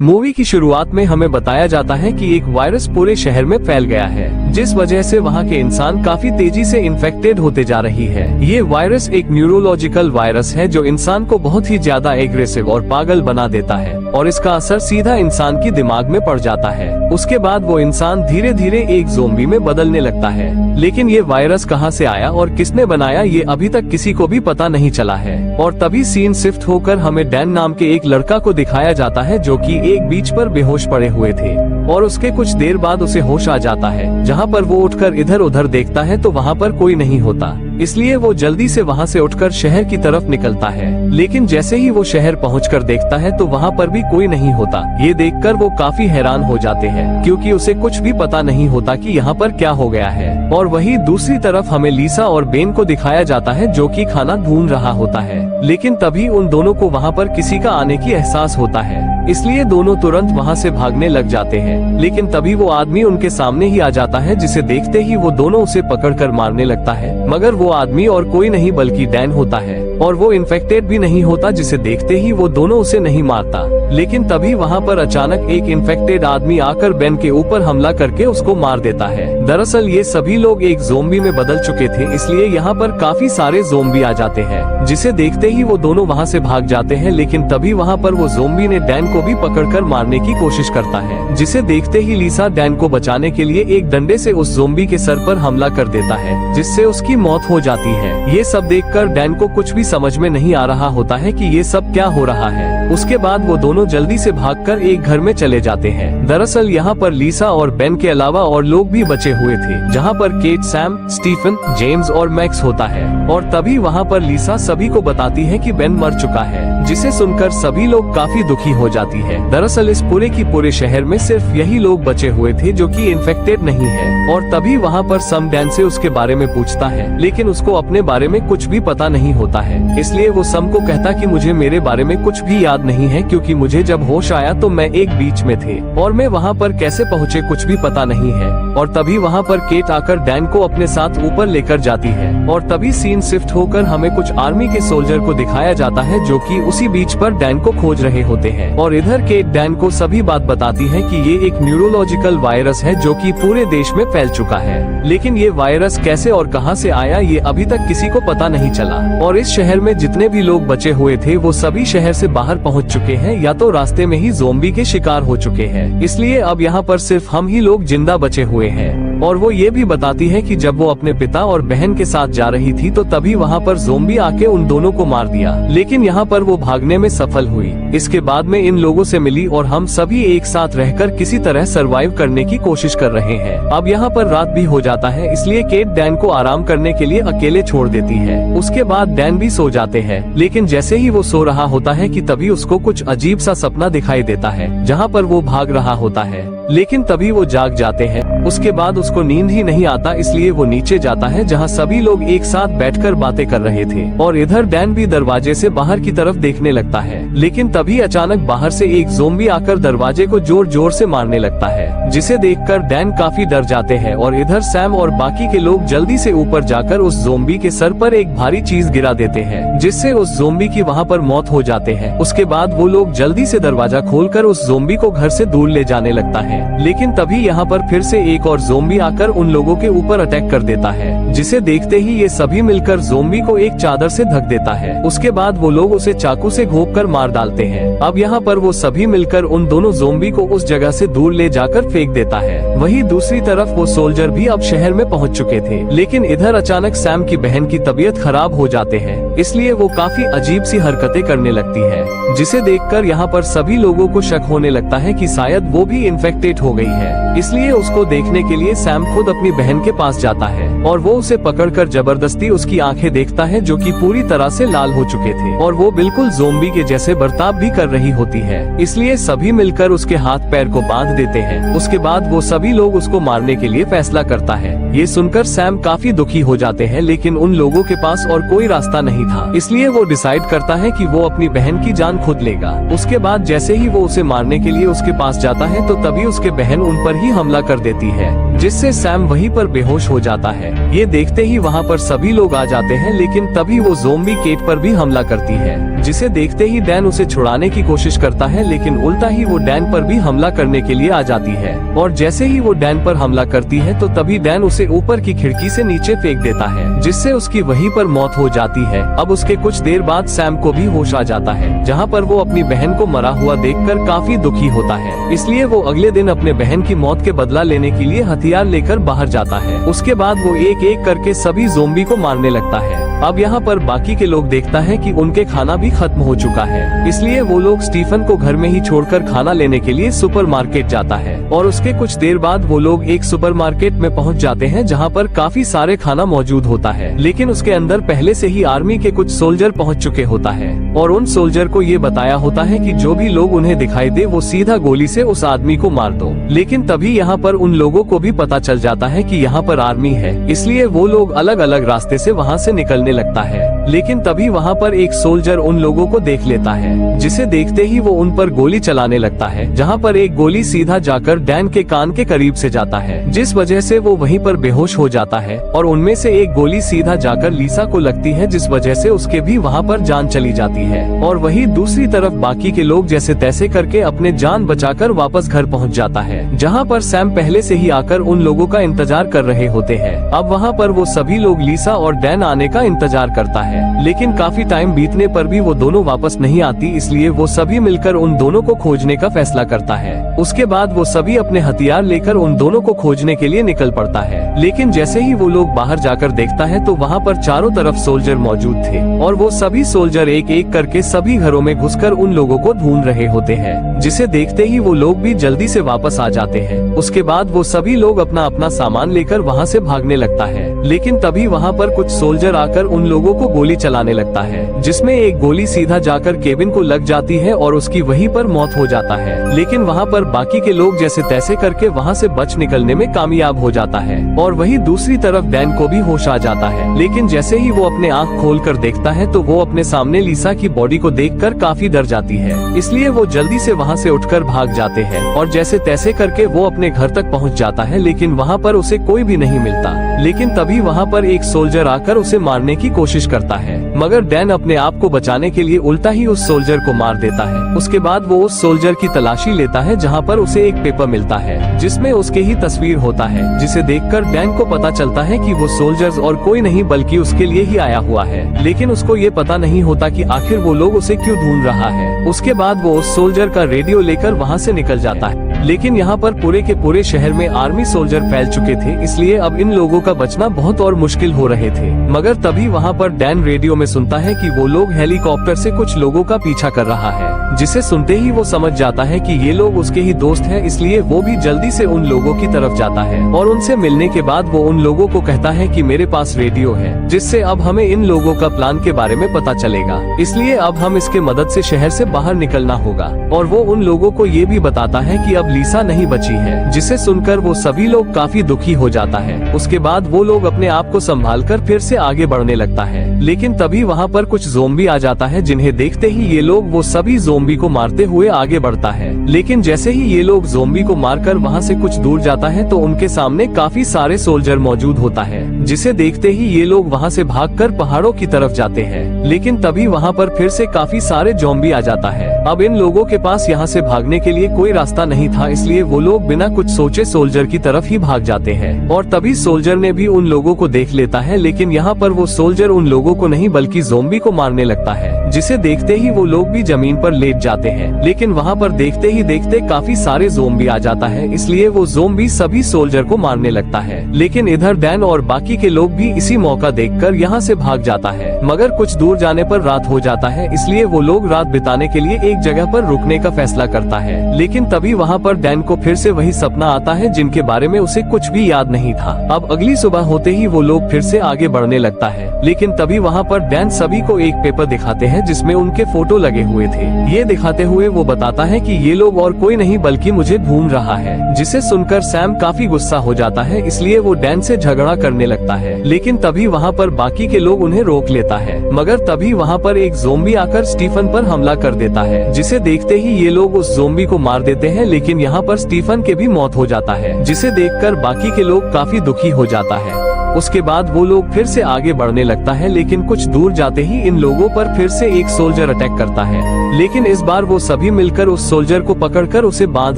Movie की शुरुआत में हमें बताया जाता है कि एक वायरस पूरे शहर में फैल गया है, जिस वजह से वहां के इंसान काफी तेजी से इन्फेक्टेड होते जा रही है। ये वायरस एक न्यूरोलॉजिकल वायरस है जो इंसान को बहुत ही ज्यादा एग्रेसिव और पागल बना देता है और इसका असर सीधा इंसान की दिमाग में पड़ जाता है। उसके बाद वो इंसान धीरे धीरे एक ज़ोंबी में बदलने लगता है। लेकिन ये वायरस कहां से आया और किसने बनाया ये अभी तक किसी को भी पता नहीं चला है। और तभी सीन शिफ्ट होकर हमें डैन नाम के एक लड़का को दिखाया जाता है जो कि एक बीच पर बेहोश पड़े हुए थे और उसके कुछ देर बाद उसे होश आ जाता है। जहां पर वो उठकर इधर उधर देखता है तो वहां पर कोई नहीं होता, इसलिए वो जल्दी से वहां से उठकर शहर की तरफ निकलता है। लेकिन जैसे ही वो शहर पहुंचकर देखता है तो वहां पर भी कोई नहीं होता। ये देखकर वो काफी हैरान हो जाते हैं क्योंकि उसे कुछ भी पता नहीं होता कि यहाँ पर क्या हो गया है। और वहीं दूसरी तरफ हमें लीसा और बेन को दिखाया जाता है जो कि खाना ढूंढ रहा होता है। लेकिन तभी उन दोनों को वहाँ पर किसी का आने की एहसास होता है, इसलिए दोनों तुरंत वहाँ से भागने लग जाते हैं। लेकिन तभी वो आदमी उनके सामने ही आ जाता है, जिसे देखते ही वो दोनों उसे पकड़कर मारने लगता है। मगर वो आदमी और कोई नहीं बल्कि डैन होता है और वो इन्फेक्टेड भी नहीं होता, जिसे देखते ही वो दोनों उसे नहीं मारता। लेकिन तभी वहाँ पर अचानक एक इन्फेक्टेड आदमी आकर बेन के ऊपर हमला करके उसको मार देता है। दरअसल ये सभी लोग एक ज़ोंबी में बदल चुके थे, इसलिए यहाँ पर काफी सारे ज़ोंबी आ जाते हैं, जिसे देखते ही वो दोनों वहाँ से भाग जाते हैं। लेकिन तभी वहाँ पर वो ज़ोंबी ने डैन को भी पकड़कर मारने की कोशिश करता है, जिसे देखते ही लीसा डैन को बचाने के लिए एक डंडे से उस ज़ोंबी के सर पर हमला कर देता है, जिससे उसकी मौत हो जाती है। ये सब देखकर डैन को कुछ भी समझ में नहीं आ रहा होता है कि ये सब क्या हो रहा है। उसके बाद वो दोनों जल्दी से भागकर एक घर में चले जाते हैं। दरअसल यहाँ पर लीसा और बेन के अलावा और लोग भी बचे हुए थे, जहाँ पर केट, सैम, स्टीफन, जेम्स और मैक्स होता है। और तभी वहाँ पर लीसा सभी को बताती है कि बेन मर चुका है, जिसे सुनकर सभी लोग काफी दुखी हो जाती है। दरअसल इस पूरे शहर में सिर्फ यही लोग बचे हुए थे जो कि इन्फेक्टेड नहीं है। और तभी वहाँ पर सम डैन से उसके बारे में पूछता है, लेकिन उसको अपने बारे में कुछ भी पता नहीं होता है। इसलिए वो सम को कहता कि मुझे मेरे बारे में कुछ भी याद नहीं है, क्योंकि मुझे जब होश आया तो मैं एक बीच में थे और मैं वहाँ पर कैसे पहुँचे कुछ भी पता नहीं है। और तभी वहाँ पर केट आकर डैन को अपने साथ ऊपर लेकर जाती है। और तभी सीन शिफ्ट होकर हमें कुछ आर्मी के सोल्जर को दिखाया जाता है जो कि उसी बीच पर डैन को खोज रहे होते हैं। और इधर केट डैन को सभी बात बताती है कि ये एक न्यूरोलॉजिकल वायरस है जो कि पूरे देश में फैल चुका है। लेकिन ये वायरस कैसे और कहां से आया ये अभी तक किसी को पता नहीं चला। और इस शहर में जितने भी लोग बचे हुए थे वो सभी शहर से बाहर पहुंच चुके हैं या तो रास्ते में ही ज़ोंबी के शिकार हो चुके हैं। इसलिए अब यहाँ पर सिर्फ हम ही लोग जिंदा बचे हुए हैं। और वो ये भी बताती है कि जब वो अपने पिता और बहन के साथ जा रही थी तो तभी वहाँ पर ज़ोंबी आके उन दोनों को मार दिया। लेकिन यहाँ पर वो भागने में सफल हुई। इसके बाद में इन लोगों से मिली और हम सभी एक साथ रहकर किसी तरह सरवाइव करने की कोशिश कर रहे हैं। अब यहाँ पर रात भी हो जाता है, इसलिए केट डैन को आराम करने के लिए अकेले छोड़ देती है। उसके बाद डैन भी सो जाते हैं। लेकिन जैसे ही वो सो रहा होता है कि तभी उसको कुछ अजीब सा सपना दिखाई देता है, जहाँ पर वो भाग रहा होता है। लेकिन तभी वो जाग जाते हैं। उसके बाद उसको नींद ही नहीं आता, इसलिए वो नीचे जाता है जहाँ सभी लोग एक साथ बैठकर बातें कर रहे थे। और इधर डैन भी दरवाजे से बाहर की तरफ देखने लगता है। लेकिन तभी अचानक बाहर से एक ज़ोंबी आकर दरवाजे को जोर जोर से मारने लगता है, जिसे देखकर डैन काफी डर जाते हैं। और इधर सैम और बाकी के लोग जल्दी से ऊपर जाकर उस ज़ोंबी के सर पर एक भारी चीज गिरा देते हैं, जिससे उस ज़ोंबी की वहाँ पर मौत हो जाते हैं। उसके बाद वो लोग जल्दी से दरवाजा खोलकर उस ज़ोंबी को घर से दूर ले जाने लगता है। लेकिन तभी यहाँ पर फिर से एक और ज़ोंबी आकर उन लोगों के ऊपर अटैक कर देता है, जिसे देखते ही ये सभी मिलकर ज़ोंबी को एक चादर से ढक देता है। उसके बाद वो लोग उसे चाकू से घोंपकर मार डालते हैं। अब यहाँ पर वो सभी मिलकर उन दोनों ज़ोंबी को उस जगह से दूर ले जाकर फेंक देता है। वहीं दूसरी तरफ वो सोल्जर भी अब शहर में पहुँच चुके थे। लेकिन इधर अचानक सैम की बहन की तबीयत खराब हो जाते हैं, इसलिए वो काफी अजीब सी हरकतें करने लगती है, जिसे देखकर यहाँ पर सभी लोगों को शक होने लगता है कि शायद वो भी इन्फेक्टेड हो गई है। इसलिए उसको देखने के लिए सैम खुद अपनी बहन के पास जाता है और वो उसे पकड़कर जबरदस्ती उसकी आंखें देखता है, जो कि पूरी तरह से लाल हो चुके थे और वो बिल्कुल ज़ोंबी के जैसे बर्ताव भी कर रही होती है। इसलिए सभी मिलकर उसके हाथ पैर को बांध देते हैं। उसके बाद वो सभी लोग उसको मारने के लिए फैसला करता है। ये सुनकर सैम काफी दुखी हो जाते हैं, लेकिन उन लोगों के पास और कोई रास्ता नहीं था, इसलिए वो डिसाइड करता है कि वो अपनी बहन की जान खुद लेगा। उसके बाद जैसे ही वो उसे मारने के लिए उसके पास जाता है तो तभी उसके बहन उन पर ही हमला कर देती है, जिससे सैम वहीं पर बेहोश हो जाता है। ये देखते ही वहाँ पर सभी लोग आ जाते हैं, लेकिन तभी वो ज़ोंबी केट पर भी हमला करती है, जिसे देखते ही डैन उसे छुड़ाने की कोशिश करता है, लेकिन उल्टा ही वो डैन पर भी हमला करने के लिए आ जाती है। और जैसे ही वो डैन पर हमला करती है तो तभी डैन उसे ऊपर की खिड़की से नीचे फेंक देता है, जिससे उसकी वहीं पर मौत हो जाती है। अब उसके कुछ देर बाद सैम को भी होश आ जाता है, जहाँ पर वो अपनी बहन को मरा हुआ देखकर काफी दुखी होता है। इसलिए वो अगले दिन अपने बहन की मौत के बदला लेने के लिए हथियार लेकर बाहर जाता है। उसके बाद वो एक एक करके सभी ज़ोंबी को मारने लगता है। अब यहाँ पर बाकी के लोग देखता है कि उनके खाना भी खत्म हो चुका है, इसलिए वो लोग स्टीफन को घर में ही छोड़कर खाना लेने के लिए सुपरमार्केट जाता है। और उसके कुछ देर बाद वो लोग एक सुपरमार्केट में पहुँच जाते हैं, जहाँ पर काफी सारे खाना मौजूद होता है, लेकिन उसके अंदर पहले से ही आर्मी के कुछ सोल्जर पहुँच चुके होता है। और उन सोल्जर को ये बताया होता है कि जो भी लोग उन्हें दिखाई दे वो सीधा गोली से उस आदमी को मार दो। लेकिन तभी यहाँ पर उन लोगों को भी पता चल जाता है कि यहाँ पर आर्मी है, इसलिए वो लोग अलग अलग रास्ते से वहाँ से निकलने लगता है। लेकिन तभी वहाँ पर एक सोल्जर उन लोगों को देख लेता है, जिसे देखते ही वो उन पर गोली चलाने लगता है, जहाँ पर एक गोली सीधा जाकर डैन के कान के करीब से जाता है, जिस वजह से वो वहीं पर बेहोश हो जाता है। और उनमें से एक गोली सीधा जाकर लिसा को लगती है, जिस वजह से उसके भी वहाँ पर जान चली जाती है। और वहीं दूसरी तरफ बाकी के लोग जैसे तैसे करके अपने जान बचाकर वापस घर पहुँच जाता है, जहाँ पर सैम पहले से ही आकर उन लोगों का इंतजार कर रहे होते हैं। अब वहाँ पर वो सभी लोग लिसा और डैन आने का इंतजार करता है, लेकिन काफी टाइम बीतने पर भी वो दोनों वापस नहीं आती, इसलिए वो सभी मिलकर उन दोनों को खोजने का फैसला करता है। उसके बाद वो सभी अपने हथियार लेकर उन दोनों को खोजने के लिए निकल पड़ता है। लेकिन जैसे ही वो लोग बाहर जाकर देखता है तो वहाँ पर चारों तरफ सोल्जर मौजूद थे, और वो सभी सोल्जर एक एक करके सभी घरों में घुसकर उन लोगों को ढूंढ रहे होते हैं, जिसे देखते ही वो लोग भी जल्दी से वापस आ जाते हैं। उसके बाद वो सभी लोग अपना अपना सामान लेकर वहाँ से भागने लगता है, लेकिन तभी वहाँ पर कुछ सोल्जर आकर उन लोगों को गोली चलाने लगता है, जिसमें एक गोली सीधा जाकर केविन को लग जाती है और उसकी वहीं पर मौत हो जाता है। लेकिन वहाँ पर बाकी के लोग जैसे तैसे करके वहाँ से बच निकलने में कामयाब हो जाता है। और वहीं दूसरी तरफ डैन को भी होश आ जाता है, लेकिन जैसे ही वो अपने आँख खोलकर देखता है तो वो अपने सामने लिसा की बॉडी को देखकर काफी डर जाती है, इसलिए वो जल्दी से वहाँ से उठकर भाग जाते हैं। और जैसे तैसे करके वो अपने घर तक पहुँच जाता है, लेकिन वहाँ पर उसे कोई भी नहीं मिलता। लेकिन तभी वहाँ पर एक सोल्जर आकर उसे मारने की कोशिश करता है, मगर डैन अपने आप को बचाने के लिए उल्टा ही उस सोल्जर को मार देता है। उसके बाद वो उस सोल्जर की तलाशी लेता है, जहाँ पर उसे एक पेपर मिलता है जिसमें उसके ही तस्वीर होता है, जिसे देखकर डैन को पता चलता है कि वो सोल्जर्स और कोई नहीं बल्कि उसके लिए ही आया हुआ है। लेकिन उसको ये पता नहीं होता कि आखिर वो लोग उसे क्यों ढूंढ रहा है। उसके बाद वो उस सोल्जर का रेडियो लेकर वहाँ से निकल जाता है, लेकिन यहाँ पर पूरे के पूरे शहर में आर्मी सोल्जर फैल चुके थे, इसलिए अब इन लोगों का बचना बहुत और मुश्किल हो रहे थे। मगर तभी वहाँ पर डैन रेडियो में सुनता है कि वो लोग हेलीकॉप्टर से कुछ लोगों का पीछा कर रहा है, जिसे सुनते ही वो समझ जाता है कि ये लोग उसके ही दोस्त हैं, इसलिए वो भी जल्दी से उन लोगों की तरफ जाता है। और उनसे मिलने के बाद वो उन लोगों को कहता है कि मेरे पास रेडियो है, जिससे अब हमें इन लोगों का प्लान के बारे में पता चलेगा, इसलिए अब हम इसके मदद से शहर से बाहर निकलना होगा। और वो उन लोगों को ये भी बताता है कि अब लिसा नहीं बची है, जिसे सुनकर वो सभी लोग काफी दुखी हो जाता है। उसके बाद वो लोग अपने आप को संभालकर फिर से आगे बढ़ने लगता है, लेकिन तभी वहाँ पर कुछ ज़ोंबी आ जाता है, जिन्हें देखते ही ये लोग वो सभी ज़ोंबी को मारते हुए आगे बढ़ता है। लेकिन जैसे ही ये लोग ज़ोंबी को मारकर वहाँ से कुछ दूर जाता है तो उनके सामने काफी सारे सोल्जर मौजूद होता है, जिसे देखते ही ये लोग वहाँ से भागकर पहाड़ों की तरफ जाते हैं। लेकिन तभी वहाँ पर फिर से काफी सारे ज़ोंबी आ जाता है। अब इन लोगों के पास यहाँ से भागने के लिए कोई रास्ता नहीं था, इसलिए वो लोग बिना कुछ सोचे सोल्जर की तरफ ही भाग जाते हैं। और तभी सोल्जर ने भी उन लोगों को देख लेता है, लेकिन यहाँ पर वो सोल्जर उन लोगों को नहीं बल्कि ज़ोंबी को मारने लगता है, जिसे देखते ही वो लोग भी जमीन पर लेट जाते हैं। लेकिन वहाँ पर देखते ही देखते काफी सारे ज़ोंबी आ जाता है, इसलिए वो ज़ोंबी सभी सोल्जर को मारने लगता है। लेकिन इधर डैन और बाकी के लोग भी इसी मौका देखकर यहाँ से भाग जाता है, मगर कुछ दूर जाने पर रात हो जाता है, इसलिए वो लोग रात बिताने के लिए एक जगह पर रुकने का फैसला करता है। लेकिन तभी वहाँ पर डैन को फिर से वही सपना आता है, जिनके बारे में उसे कुछ भी याद नहीं था। अब अगली सुबह होते ही वो लोग फिर से आगे बढ़ने लगता है, लेकिन तभी वहाँ पर डैन सभी को एक पेपर दिखाते हैं, जिसमें उनके फोटो लगे हुए थे। ये दिखाते हुए वो बताता है कि ये लोग और कोई नहीं बल्कि मुझे ढूंढ रहा है, जिसे सुनकर सैम काफी गुस्सा हो जाता है, इसलिए वो डैन से झगड़ा करने लगता है। लेकिन तभी वहाँ पर बाकी के लोग उन्हें रोक लेता है, मगर तभी वहाँ पर एक ज़ोंबी आकर स्टीफन पर हमला कर देता है, जिसे देखते ही ये लोग उस ज़ोंबी को मार देते हैं। लेकिन यहाँ पर स्टीफन के भी मौत हो जाता है, जिसे देखकर बाकी के लोग काफी दुखी हो जाता है। उसके बाद वो लोग फिर से आगे बढ़ने लगता है, लेकिन कुछ दूर जाते ही इन लोगों पर फिर से एक सोल्जर अटैक करता है, लेकिन इस बार वो सभी मिलकर उस सोल्जर को पकड़कर उसे बांध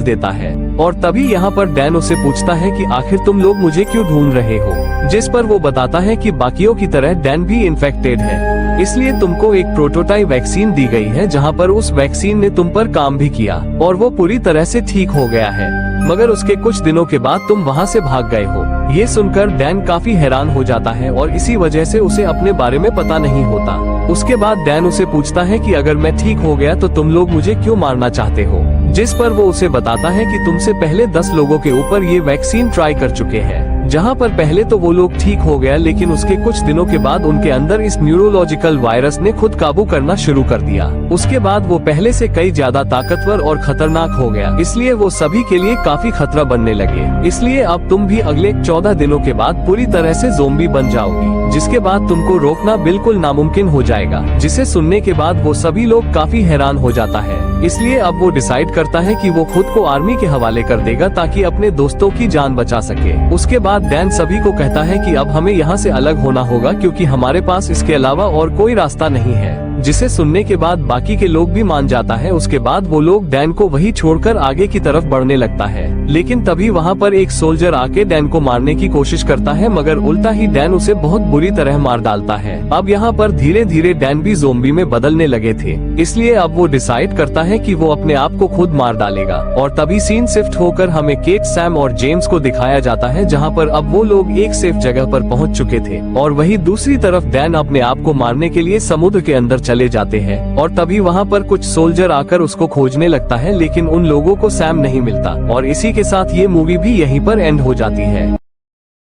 देता है। और तभी यहाँ पर डैन उसे पूछता है कि आखिर तुम लोग मुझे क्यों ढूंढ रहे हो, जिस पर वो बताता है कि बाकियों की तरह डैन भी इन्फेक्टेड है, इसलिए तुमको एक प्रोटोटाइप वैक्सीन दी गई है, जहाँ पर उस वैक्सीन ने तुम पर काम भी किया और वो पूरी तरह से ठीक हो गया है, मगर उसके कुछ दिनों के बाद तुम वहाँ से भाग गए हो। ये सुनकर डैन काफी हैरान हो जाता है और इसी वजह से उसे अपने बारे में पता नहीं होता। उसके बाद डैन उसे पूछता है कि अगर मैं ठीक हो गया तो तुम लोग मुझे क्यों मारना चाहते हो, जिस पर वो उसे बताता है कि तुमसे पहले 10 लोगों के ऊपर ये वैक्सीन ट्राई कर चुके हैं, जहाँ पर पहले तो वो लोग ठीक हो गया, लेकिन उसके कुछ दिनों के बाद उनके अंदर इस न्यूरोलॉजिकल वायरस ने खुद काबू करना शुरू कर दिया। उसके बाद वो पहले से कई ज्यादा ताकतवर और खतरनाक हो गया, इसलिए वो सभी के लिए काफी खतरा बनने लगे। इसलिए अब तुम भी अगले 14 दिनों के बाद पूरी तरह से ज़ोंबी बन जाओगी, जिसके बाद तुमको रोकना बिल्कुल नामुमकिन हो जाएगा। जिसे सुनने के बाद वो सभी लोग काफी हैरान हो जाता है, इसलिए अब वो डिसाइड करता है कि वो खुद को आर्मी के हवाले कर देगा ताकि अपने दोस्तों की जान बचा सके। उसके बाद डैन सभी को कहता है कि अब हमें यहाँ से अलग होना होगा, क्योंकि हमारे पास इसके अलावा और कोई रास्ता नहीं है, जिसे सुनने के बाद बाकी के लोग भी मान जाता है। उसके बाद वो लोग डैन को वही छोड़कर आगे की तरफ बढ़ने लगता है, लेकिन तभी वहाँ पर एक सोल्जर आके डैन को मारने की कोशिश करता है, मगर उल्टा ही डैन उसे बहुत बुरी तरह मार डालता है। अब यहाँ पर धीरे धीरे डैन भी ज़ोंबी में बदलने लगे थे, इसलिए अब वो डिसाइड करता है कि वो अपने आप को खुद मार डालेगा। और तभी सीन शिफ्ट होकर हमें केट, सैम और जेम्स को दिखाया जाता है, जहाँ पर अब वो लोग एक सेफ जगह पर पहुँच चुके थे, और वही दूसरी तरफ डैन अपने आप को मारने के लिए समुद्र के अंदर चले जाते हैं। और तभी वहाँ पर कुछ सोल्जर आकर उसको खोजने लगता है, लेकिन उन लोगों को सैम नहीं मिलता। और इसी के साथ ये मूवी भी यहीं पर एंड हो जाती है।